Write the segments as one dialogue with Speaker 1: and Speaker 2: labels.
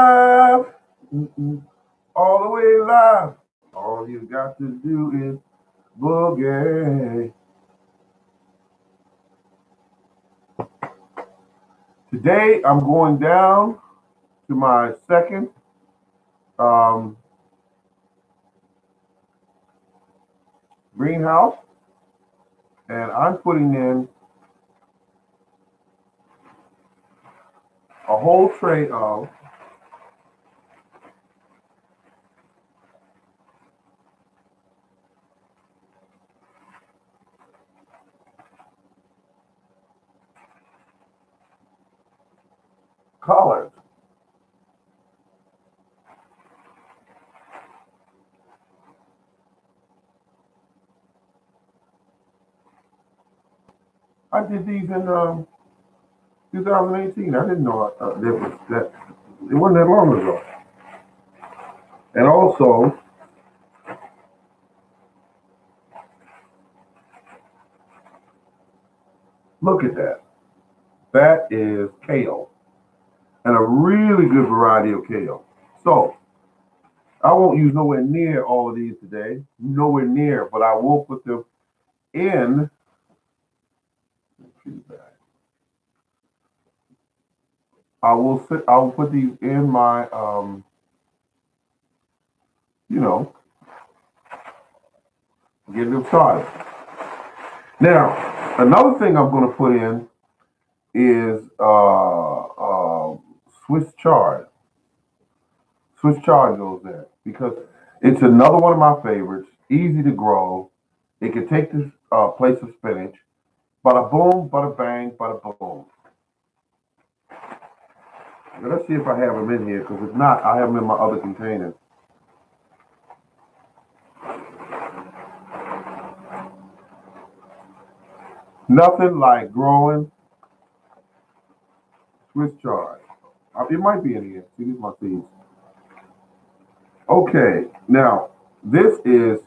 Speaker 1: live. All the way live. All you got to do is boogie. Today I'm going down to my second greenhouse, and I'm putting in a whole tray of collards. I did these in 2018. I didn't know that it wasn't that long ago. And also, look at that. That is kale, and a really good variety of kale. So I won't use nowhere near all of these today, nowhere near, but I will put them in. I will put these in my get them started. Now, another thing I'm going to put in is Swiss chard. Swiss chard goes there because it's another one of my favorites. Easy to grow. It can take the place of spinach. Bada boom, bada bang, bada boom. Now, let's see if I have them in here, because if not, I have them in my other container. Nothing like growing Swiss chard. It might be in here. See, these are my seeds. Okay, now this is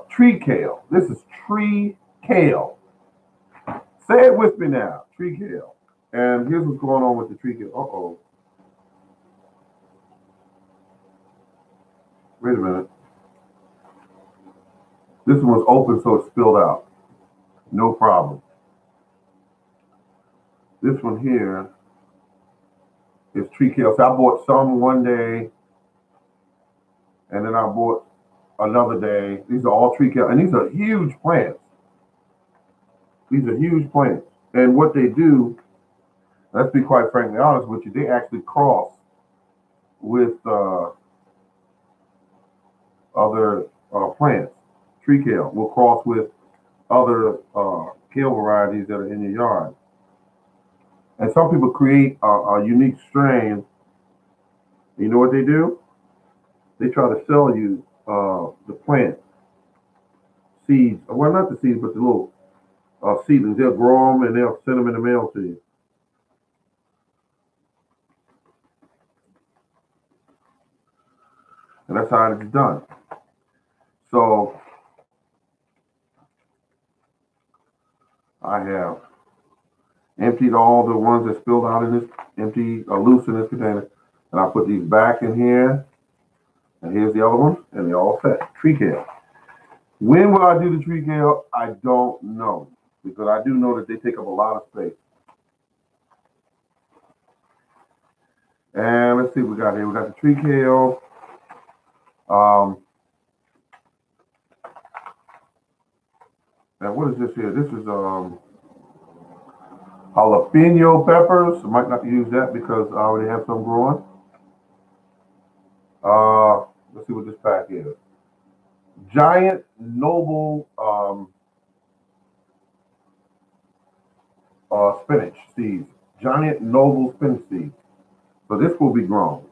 Speaker 1: tree kale. This is tree kale. Say it with me now, tree kale. And here's what's going on with the tree kale. Uh-oh. Wait a minute. This one was open, so it spilled out. No problem. This one here is tree kale. So I bought some one day, and then I bought another day. These are all tree kale, and these are huge plants. These are huge plants. And what they do, let's be quite frankly honest with you, they actually cross with other plants. Tree kale will cross with other kale varieties that are in your yard. And some people create a unique strain. You know what they do? They try to sell you the plant seeds. Well, not the seeds, but the little seedlings. They'll grow them and they'll send them in the mail to you. And that's how it's done. So I have emptied all the ones that spilled out in this, loose in this container. And I put these back in here. And here's the other ones, and they're all set. Tree kale. When will I do the tree kale? I don't know, because I do know that they take up a lot of space. And let's see what we got here. We got the tree kale. And what is this here? This is jalapeno peppers. I might not use that because I already have some growing. Let's see what this pack is. Giant noble spinach seeds. Giant noble spinach seeds. So this will be grown.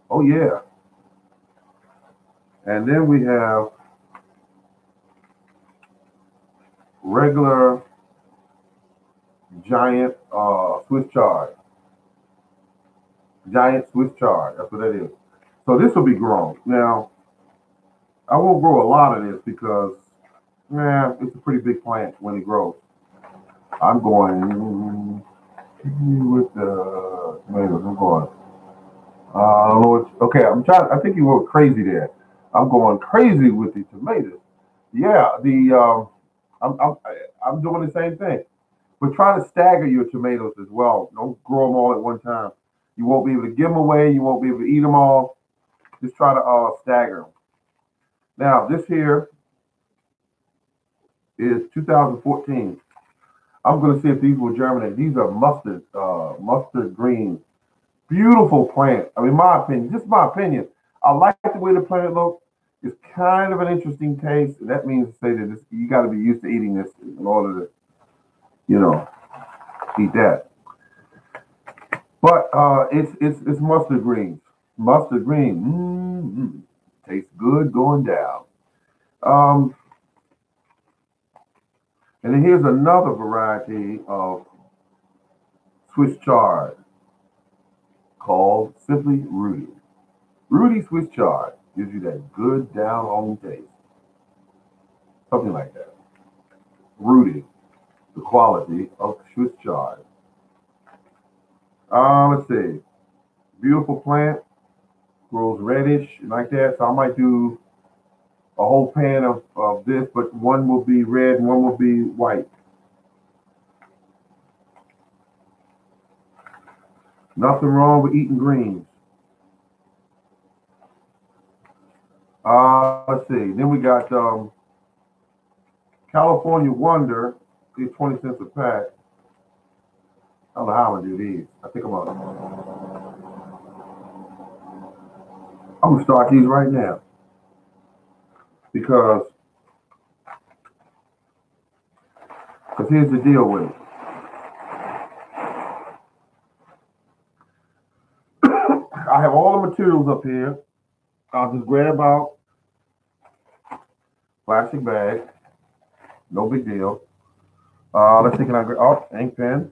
Speaker 1: Oh yeah. And then we have regular giant Swiss chard. Giant Swiss chard. That's what that is. So this will be grown. Now, I won't grow a lot of this because, it's a pretty big plant when it grows. I'm going with the, wait a Okay, I'm trying. I think you were crazy there. I'm going crazy with the tomatoes. Yeah, I'm I'm doing the same thing. But try to stagger your tomatoes as well. Don't grow them all at one time. You won't be able to give them away. You won't be able to eat them all. Just try to stagger them. Now, this here is 2014. I'm going to see if these will germinate. These are mustard green. Beautiful plant. I mean, my opinion, just my opinion. I like the way the plant looks. It's kind of an interesting taste. And that means to say that you got to be used to eating this in order to, you know, eat that. But it's mustard greens. Mustard green. Tastes good going down. Um, and then here's another variety of Swiss chard called simply Rudy. Rudy Swiss chard gives you that good down home taste. Something like that. Rudy, the quality of Swiss chard. Let's see. Beautiful plant, grows reddish like that. So I might do a whole pan of this, but one will be red and one will be white. Nothing wrong with eating greens. Let's see. Then we got California Wonder. These 20 cents a pack. I don't know how I'm gonna do these. I think I'm gonna start these right now because here's the deal with it. I have all the materials up here. I'll just grab out plastic bag. No big deal. Let's see, can I grab ink pen?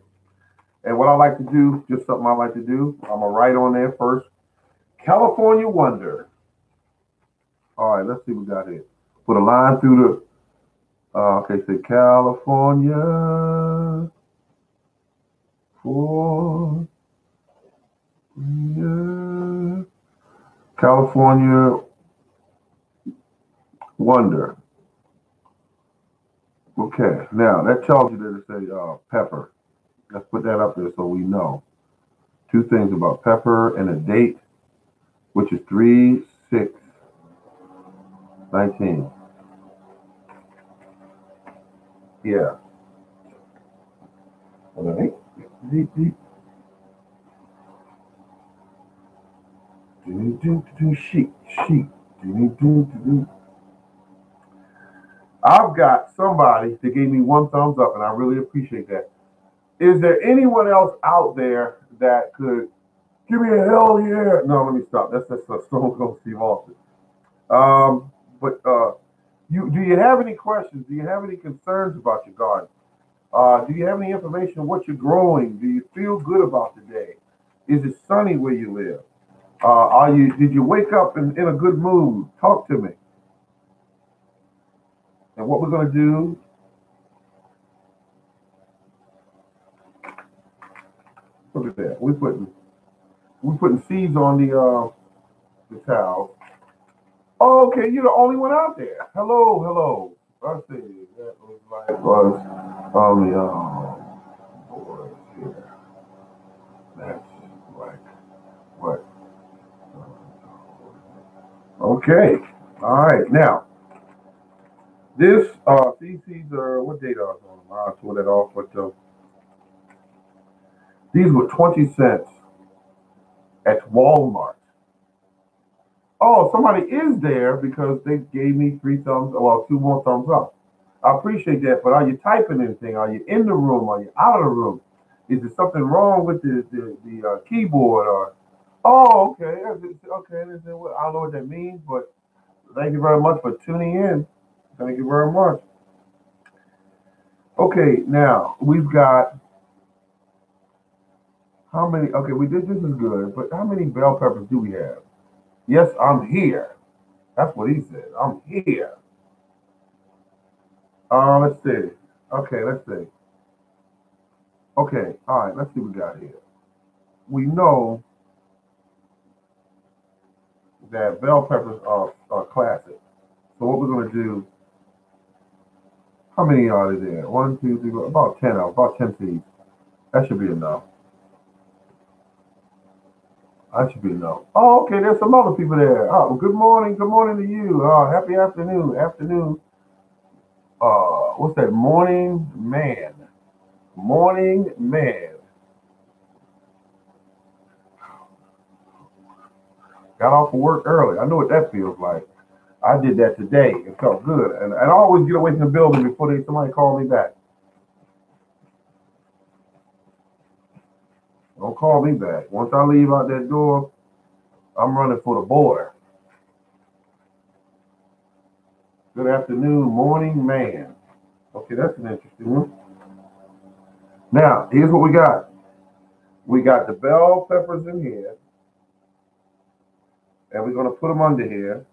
Speaker 1: And what I like to do, just something I like to do, I'm gonna write on there first. California Wonder. All right, let's see what we got here. Put a line through the, okay, say California. California Wonder. Okay, now that tells you that it's a pepper. Let's put that up there so we know. Two things about pepper and a date, which is 3/6/19. Yeah. All right. Sheet. I've got somebody that gave me one thumbs up, and I really appreciate that. Is there anyone else out there that could give me a hell yeah? No, let me stop. That's a Stone Cold Steve Austin. But do you have any questions? Do you have any concerns about your garden? Do you have any information on what you're growing? Do you feel good about the day? Is it sunny where you live? Did you wake up in a good mood? Talk to me. And what we're gonna do, look at that. We're putting seeds on the towel. Oh, okay, you're the only one out there. Hello. Let's see. That was on the board here. That's like what? Okay. All right. Now, this these seeds are what date are on them? I'll pull that off. But these were 20 cents at Walmart. Oh, somebody is there because they gave me 2 more thumbs up. I appreciate that, but are you typing anything? Are you in the room? Are you out of the room? Is there something wrong with the keyboard? Or okay, okay. I don't know what that means, but thank you very much for tuning in. Thank you very much. Okay, now we've got how many? Okay, we did this is good, but how many bell peppers do we have? Yes, I'm here. That's what he said. I'm here. Let's see. Okay, let's see. Okay, all right, let's see what we got here. We know that bell peppers are classic. So what we're going to do, how many are there? 1, 2, 3, about 10 of about 10 seeds. That should be enough. That should be enough. Oh, okay, there's some other people there. Oh, good morning to you. Happy afternoon. What's that? Morning man. Got off of work early. I know what that feels like. I did that today. It felt good. And I always get away from the building before somebody call me back. Don't call me back. Once I leave out that door, I'm running for the border. Good afternoon, morning man. Okay, that's an interesting one. Now, here's what we got. We got the bell peppers in here. And we're going to put them under here.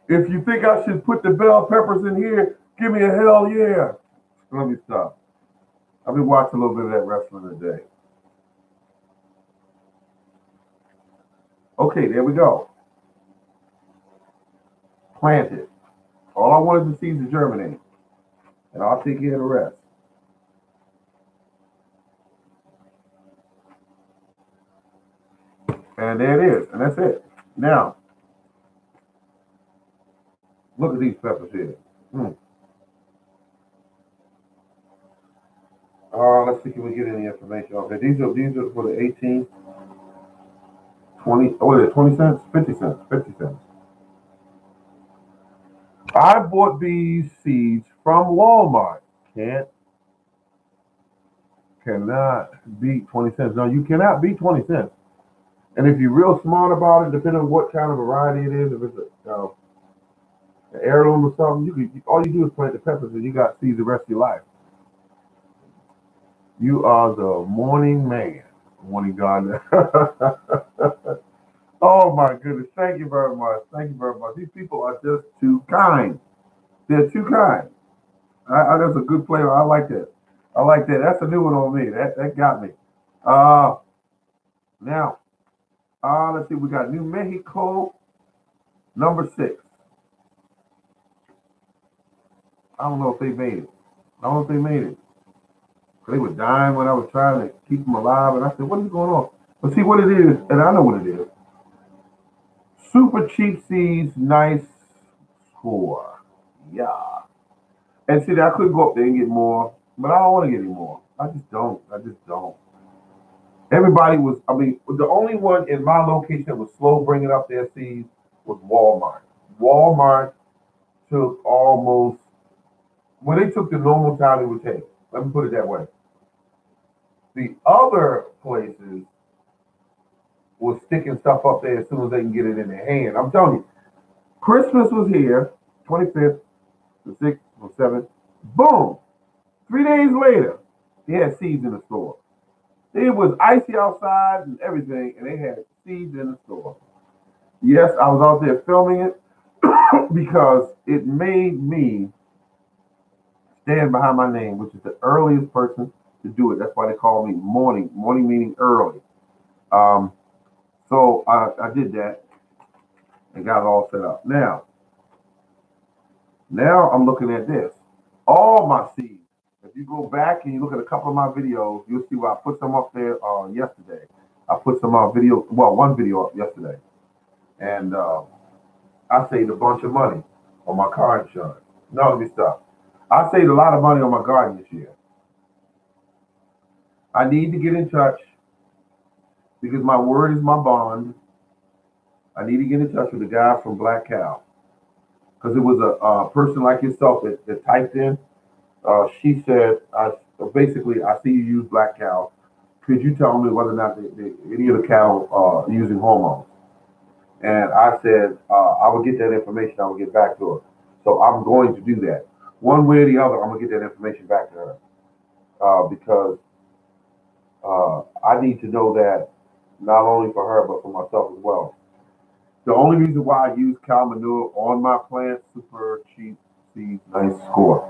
Speaker 1: If you think I should put the bell peppers in here, give me a hell yeah. Let me stop. I've been watching a little bit of that wrestling today. Okay, there we go. Planted. All I wanted to see is to germinate. And I'll take care of the rest. And there it is. And that's it. Now, look at these peppers here. Let's see if we get any information off there. These are for the 18, 20, what is it, 20 cents? 50 cents. 50 cents. I bought these seeds from Walmart. Cannot beat 20 cents. No, you cannot beat 20 cents. And if you're real smart about it, depending on what kind of variety it is, if it's an heirloom or something, all you do is plant the peppers and you got seeds the rest of your life. You are the morning man, morning gardener. Oh my goodness! Thank you very much. These people are just too kind. They're too kind. That's a good flavor. I like that. That's a new one on me. That got me. Now, let's see. We got New Mexico, number 6. I don't know if they made it. They were dying when I was trying to keep them alive, and I said, "What is going on?" But see what it is, and I know what it is. Super cheap seeds, nice score. Yeah. And see, I could go up there and get more, but I don't want to get any more. I just don't. Everybody was, the only one in my location that was slow bringing up their seeds was Walmart. Walmart took almost, they took the normal time it would take. Let me put it that way. The other places was sticking stuff up there as soon as they can get it in their hand. I'm telling you, Christmas was here, 25th, the 6th, or 7th. Boom! 3 days later, they had seeds in the store. It was icy outside and everything, and they had seeds in the store. Yes, I was out there filming it because it made me stand behind my name, which is the earliest person to do it. That's why they call me morning. Morning meaning early. So I did that and got it all set up. Now I'm looking at this. All my seeds. If you go back and you look at a couple of my videos, you'll see where I put some up there yesterday. I put some one video up yesterday. And I saved a bunch of money on my car insurance. No, let me stop. I saved a lot of money on my garden this year. I need to get in touch because my word is my bond. I need to get in touch with the guy from Black Cow because it was a person like yourself that typed in. She said, basically, I see you use Black Cow. Could you tell me whether or not any of the cattle are using hormones? And I said, I will get that information. I will get back to her. So I'm going to do that. One way or the other, I'm going to get that information back to her because I need to know that not only for her, but for myself as well. The only reason why I use cow manure on my plants, super cheap seeds, nice score.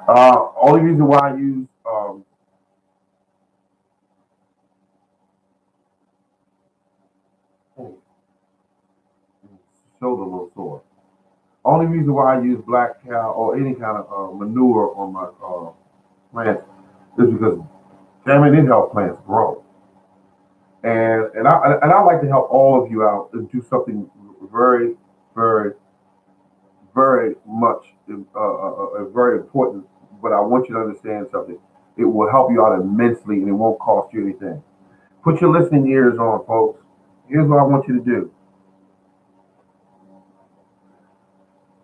Speaker 1: Only reason why I use show the little soil. Only reason why I use black cow or any kind of manure on my plants is because, damn it, it helps plants grow. And I like to help all of you out and do something very, very, very much very important. But I want you to understand something. It will help you out immensely, and it won't cost you anything. Put your listening ears on, folks. Here's what I want you to do.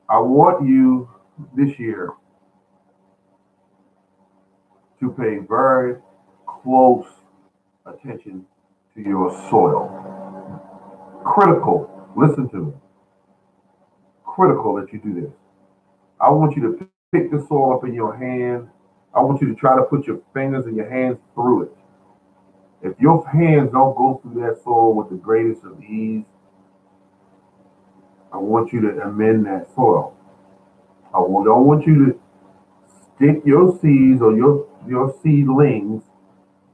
Speaker 1: I want you this year to pay very close attention to your soil. Critical, listen to me. Critical that you do this. I want you to pick the soil up in your hand. I want you to try to put your fingers and your hands through it. If your hands don't go through that soil with the greatest of ease, I want you to amend that soil. I don't want you to stick your seeds or your seedlings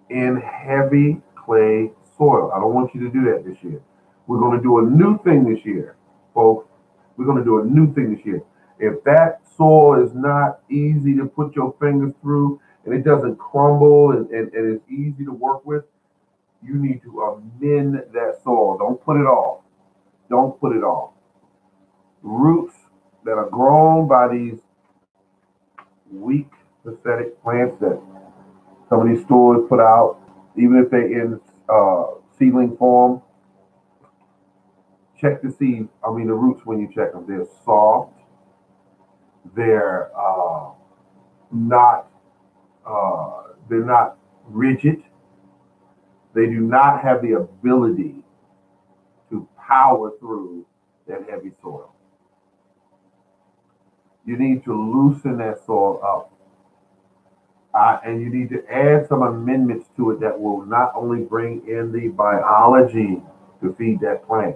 Speaker 1: in heavy clay soil. I don't want you to do that this year. We're going to do a new thing this year, folks. We're going to do a new thing this year. If that soil is not easy to put your fingers through and it doesn't crumble and it's easy to work with, you need to amend that soil. Don't put it off. Don't put it off. Roots that are grown by these weak, pathetic plants that some of these stores put out, even if they're in seedling form, check the seeds. The roots when you check them. They're soft. They're not. They're not rigid. They do not have the ability to power through that heavy soil. You need to loosen that soil up. And you need to add some amendments to it that will not only bring in the biology to feed that plant,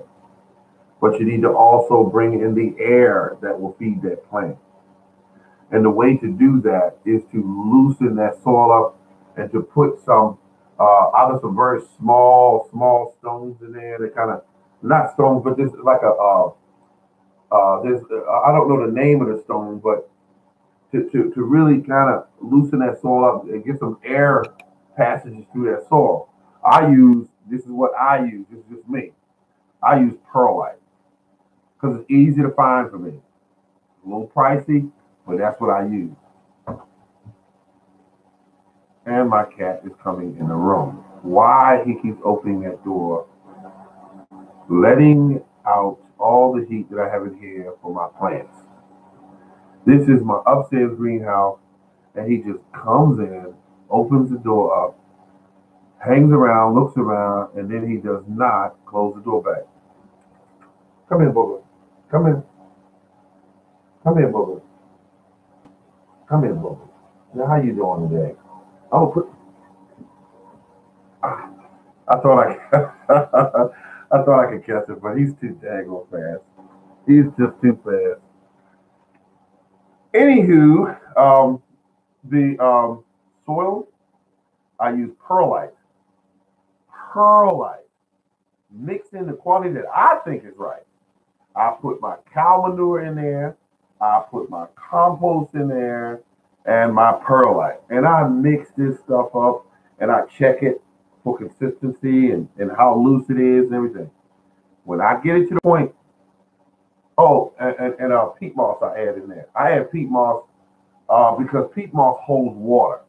Speaker 1: but you need to also bring in the air that will feed that plant. And the way to do that is to loosen that soil up and to put some out of some very small stones in there. They're kind of not stones, but this is like there's I don't know the name of the stone, but to really kind of loosen that soil up and get some air passages through that soil. This is what I use. This is just me. I use perlite because it's easy to find for me. A little pricey, but that's what I use. And my cat is coming in the room. Why he keeps opening that door, letting out all the heat that I have in here for my plants. This is my upstairs greenhouse, and he just comes in, opens the door up, hangs around, looks around, and then he does not close the door back. Come in, Booger. Come in. Come in, Booger. Come in, Booger. Now, how you doing today? I'm gonna put. I thought I thought I could catch it, but he's too daggone fast. He's just too fast. Anywho, the soil, I use perlite. Perlite. Mixed in the quantity that I think is right. I put my cow manure in there. I put my compost in there and my perlite. And I mix this stuff up and I check it for consistency and how loose it is and everything. When I get it to the point, and peat moss I add in there. I add peat moss because peat moss holds water.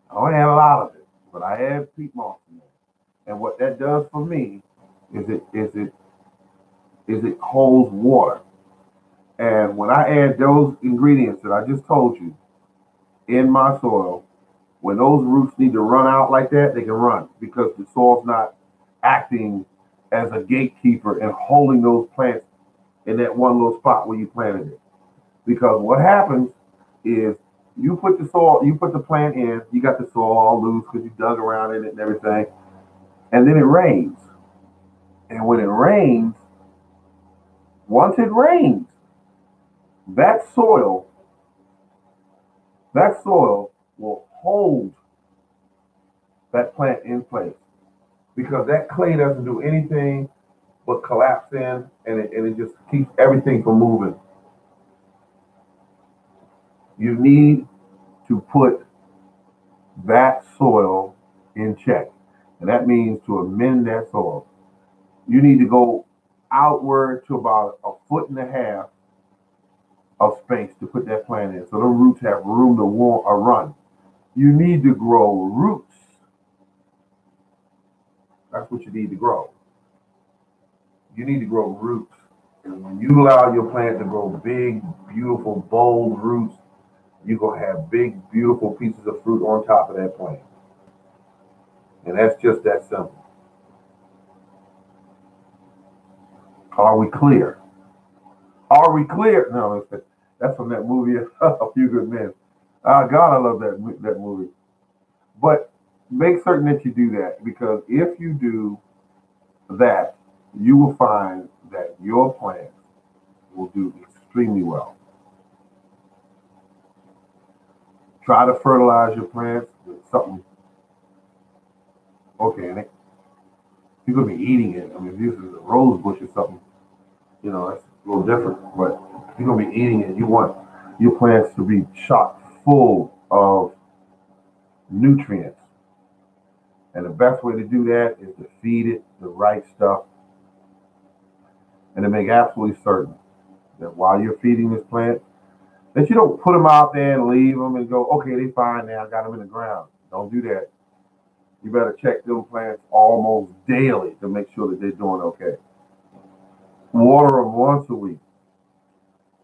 Speaker 1: I don't add a lot of it, but I add peat moss in there. And what that does for me is it holds water. And when I add those ingredients that I just told you in my soil, when those roots need to run out like that, they can run because the soil's not acting as a gatekeeper and holding those plants in that one little spot where you planted it. Because what happens is you put the plant in, you got the soil all loose because you dug around in it and everything, and then it rains. And when it rains, once it rains, that soil will hold that plant in place because that clay doesn't do anything but collapse in, and it just keeps everything from moving. You need to put that soil in check, and that means to amend that soil. You need to go outward to about 1.5 feet of space to put that plant in, so the roots have room to run. You need to grow roots. That's what you need to grow. You need to grow roots. And when you allow your plant to grow big, beautiful, bold roots, you're going to have big, beautiful pieces of fruit on top of that plant. And that's just that simple. Are we clear? Are we clear? No, that's from that movie, A Few Good Men. God, I love that movie. But make certain that you do that, because if you do that, you will find that your plants will do extremely well. Try to fertilize your plants with something organic. You're going to be eating it. I mean, if this is a rose bush or something, that's a little different. But if you're going to be eating it, you want your plants to be chock full of nutrients. And the best way to do that is to feed it the right stuff, and to make absolutely certain that while you're feeding this plant, that you don't put them out there and leave them and go, okay, they fine now, I got them in the ground. Don't do that. You better check them plants almost daily to make sure that they're doing okay. Water them once a week.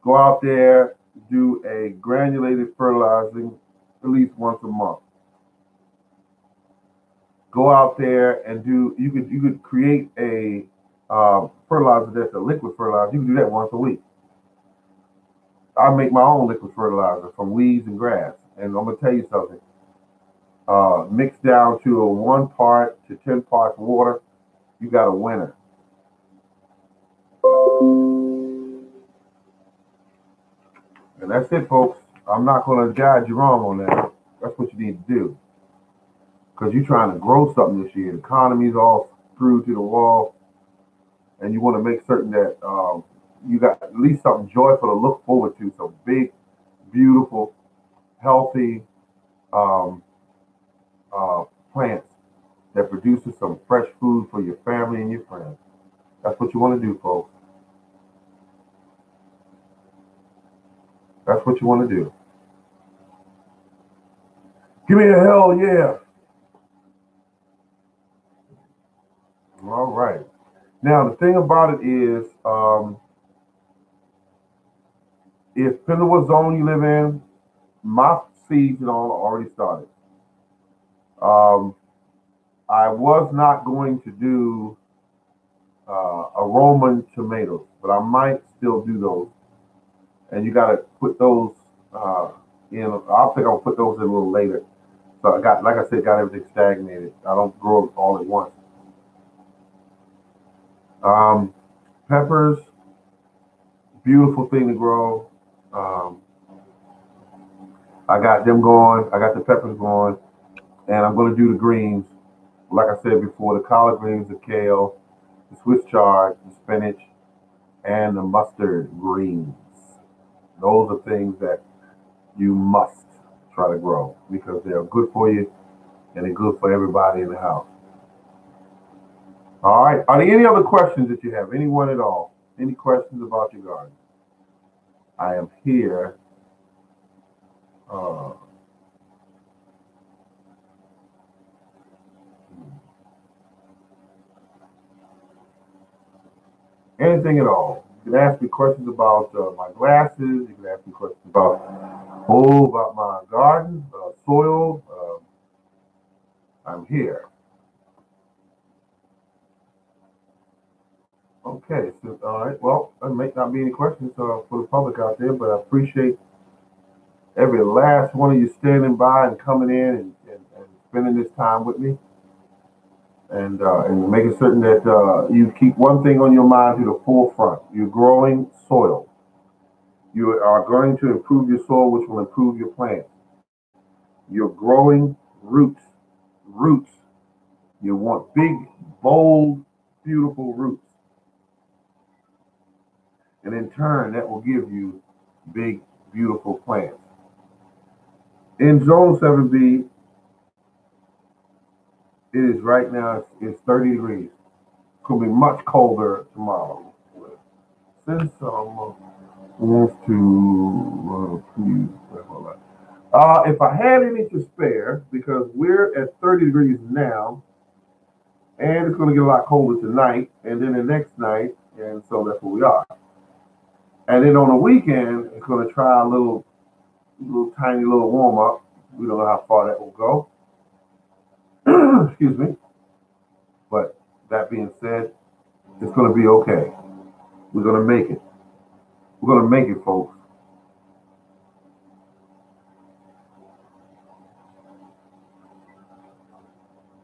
Speaker 1: Go out there, do a granulated fertilizing at least once a month. Go out there and you could create a fertilizer that's a liquid fertilizer. You can do that once a week. I make my own liquid fertilizer from weeds and grass. And I'm going to tell you something. Mixed down to a 1 part to 10 parts water, you got a winner. And that's it, folks. I'm not going to guide you wrong on that. That's what you need to do. Because you're trying to grow something this year. The economy's all screwed to the wall. And you want to make certain that you got at least something joyful to look forward to. Some big, beautiful, healthy plants that produces some fresh food for your family and your friends. That's what you want to do, folks. That's what you want to do. Give me a hell yeah. All right. Now, the thing about it is, if depending on what zone you live in, my seeds and all are already started. I was not going to do Roman tomatoes, but I might still do those. And you got to put those in. I think I'll put those in a little later. So I got, like I said, got everything stagnated. I don't grow it all at once. Peppers, beautiful thing to grow. I got them going. I got the peppers going, and I'm going to do the greens. Like I said before, the collard greens, the kale, the Swiss chard, the spinach, and the mustard greens. Those are things that you must try to grow because they're good for you and they're good for everybody in the house. All right. Are there any other questions that you have? Anyone at all? Any questions about your garden? I am here. Anything at all. You can ask me questions about my glasses. You can ask me questions about my garden, soil. I'm here. Okay, so all right. Well, there may not be any questions for the public out there, but I appreciate every last one of you standing by and coming in and spending this time with me, and making certain that you keep one thing on your mind to the forefront. You're growing soil. You are going to improve your soil, which will improve your plants. You're growing roots. Roots. You want big, bold, beautiful roots. And in turn, that will give you big, beautiful plants. In zone 7B, it is right now, it's 30 degrees. It's going to be much colder tomorrow. Since wants to please, if I had any to spare, because we're at 30 degrees now, and it's going to get a lot colder tonight, and then the next night, and so that's where we are. And then on the weekend, it's going to try a little tiny little warm up. We don't know how far that will go. Excuse me. But that being said, it's going to be okay. We're going to make it. We're going to make it, folks.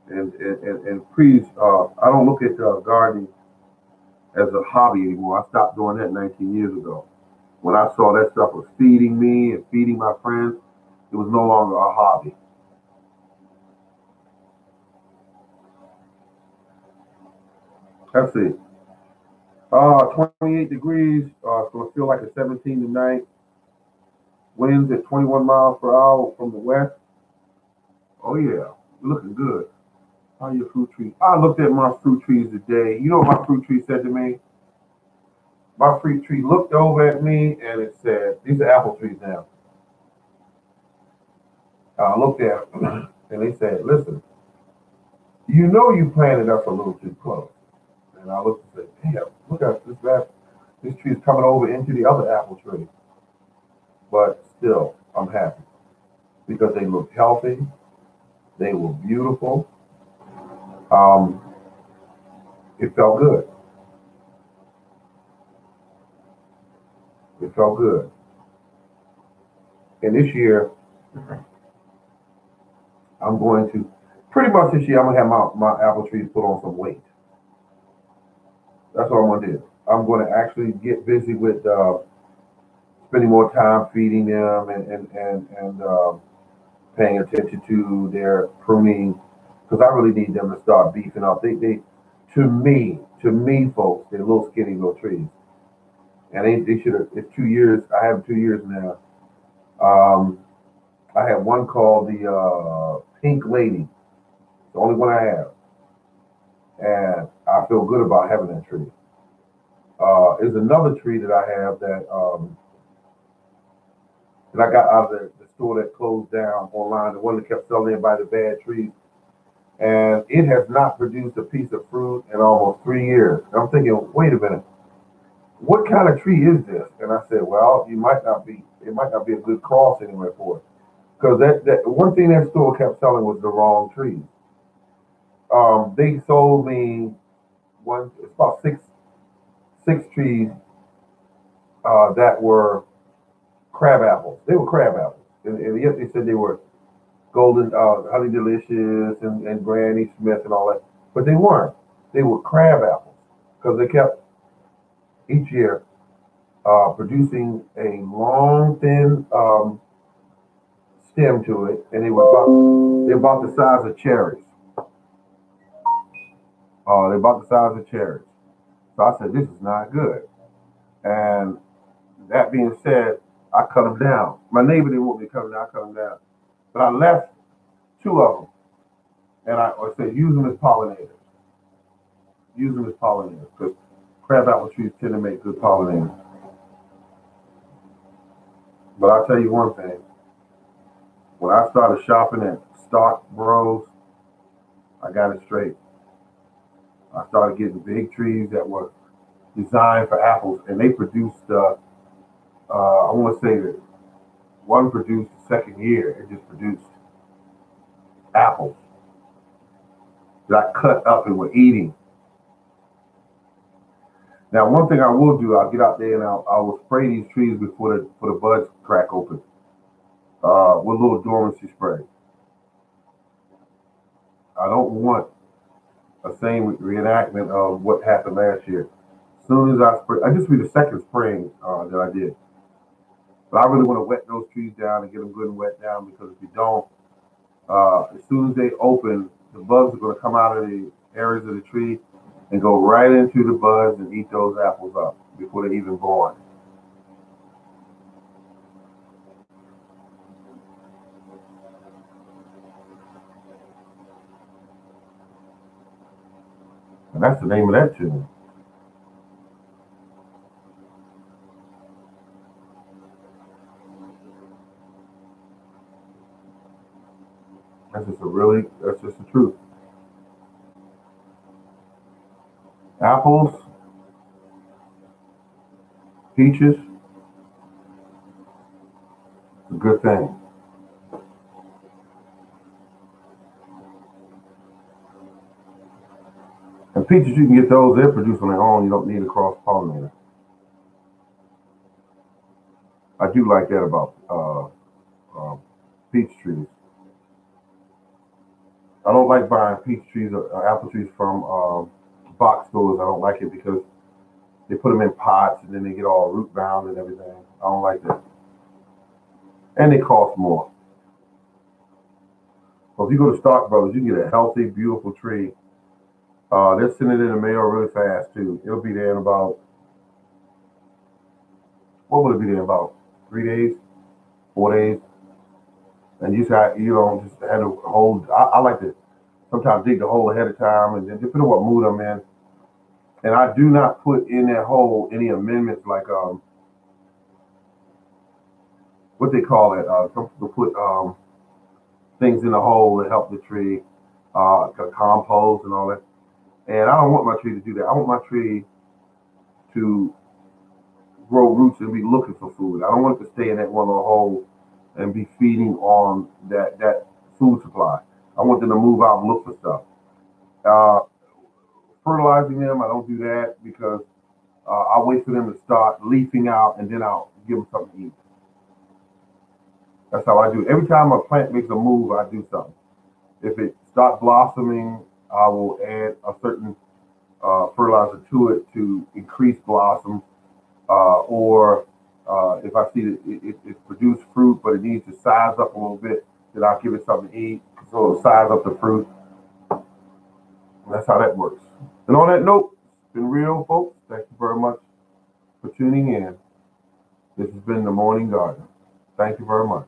Speaker 1: And please, I don't look at gardening as a hobby anymore. I stopped doing that 19 years ago. When I saw that stuff was feeding me and feeding my friends, it was no longer a hobby. Let's see. 28 degrees. It's going to feel like a 17 tonight. Winds at 21 miles per hour from the west. Oh yeah, looking good. How are your fruit trees? I looked at my fruit trees today. You know what my fruit tree said to me? My fruit tree looked over at me and it said, these are apple trees now. I looked at them and they said, listen, you know you planted us a little too close. And I looked and said, damn, look at this tree is coming over into the other apple tree. But still, I'm happy because they looked healthy. They were beautiful. It felt good. It felt good. And this year, I'm going to, pretty much this year, I'm going to have my apple trees put on some weight. That's what I'm going to do. I'm going to actually get busy with spending more time feeding them and paying attention to their pruning, because I really need them to start beefing up. They to me, folks, they're little skinny little trees, and they should have. It's 2 years. I have 2 years now. I have one called the Pink Lady, the only one I have, and I feel good about having that tree. There's another tree that I have that I got out of the store that closed down online, the one that kept selling everybody the bad trees. And it has not produced a piece of fruit in almost 3 years. And I'm thinking, wait a minute, what kind of tree is this? And I said, well, it might not be a good cross anywhere for it. Because that one thing that store kept selling was the wrong trees. They sold me it's about six trees that were crab apples. They were crab apples. And yet they said they were golden honey delicious and Granny Smith and all that, but they weren't. They were crab apples because they kept each year producing a long thin stem to it, and they're about the size of cherries. They're about the size of cherries. So I said, this is not good. And that being said, I cut them down. My neighbor didn't want me to cut them down. I cut them down. But I left 2 of them, and I said, use them as pollinators. Use them as pollinators, because crab apple trees tend to make good pollinators. But I'll tell you one thing. When I started shopping at Stock Bros, I got it straight. I started getting big trees that were designed for apples, and they produced, I want to say that one produced the second year. It just produced apples that I cut up and were eating. Now, one thing I will do, I'll get out there and I will spray these trees before the buds crack open with a little dormancy spray. I don't want a same reenactment of what happened last year. As soon as I spray, I just be the second spraying that I did. But I really want to wet those trees down and get them good and wet down, because if you don't, as soon as they open, the bugs are going to come out of the areas of the tree and go right into the buds and eat those apples up. before they're even born. And that's the name of that tune. That's just the truth. Apples, peaches, a good thing. And peaches, you can get those, they're produced on their own. You don't need a cross pollinator. I do like that about peach trees. I don't like buying peach trees or apple trees from box stores. I don't like it because they put them in pots and then they get all root bound and everything. I don't like that. And they cost more. So if you go to Stock Brothers, you can get a healthy, beautiful tree. They're sending it in the mail really fast too. It'll be there in about, what will it be there in about 3 days, 4 days? And you just had to hold. I like to sometimes dig the hole ahead of time, and then depending on what mood I'm in. And I do not put in that hole any amendments like what they call it. Some people put things in the hole to help the tree, compost and all that. And I don't want my tree to do that. I want my tree to grow roots and be looking for food. I don't want it to stay in that one little hole and be feeding on that food supply. I want them to move out and look for stuff. Fertilizing them, I don't do that because I wait for them to start leafing out and then I'll give them something to eat. That's how I do it. Every time a plant makes a move, I do something. If it starts blossoming, I will add a certain fertilizer to it to increase blossom. Or if I see that it produced fruit, but it needs to size up a little bit, then I'll give it something to eat so it'll size up the fruit. And that's how that works. And on that note, it's been real, folks. Thank you very much for tuning in. This has been The Morning Garden. Thank you very much.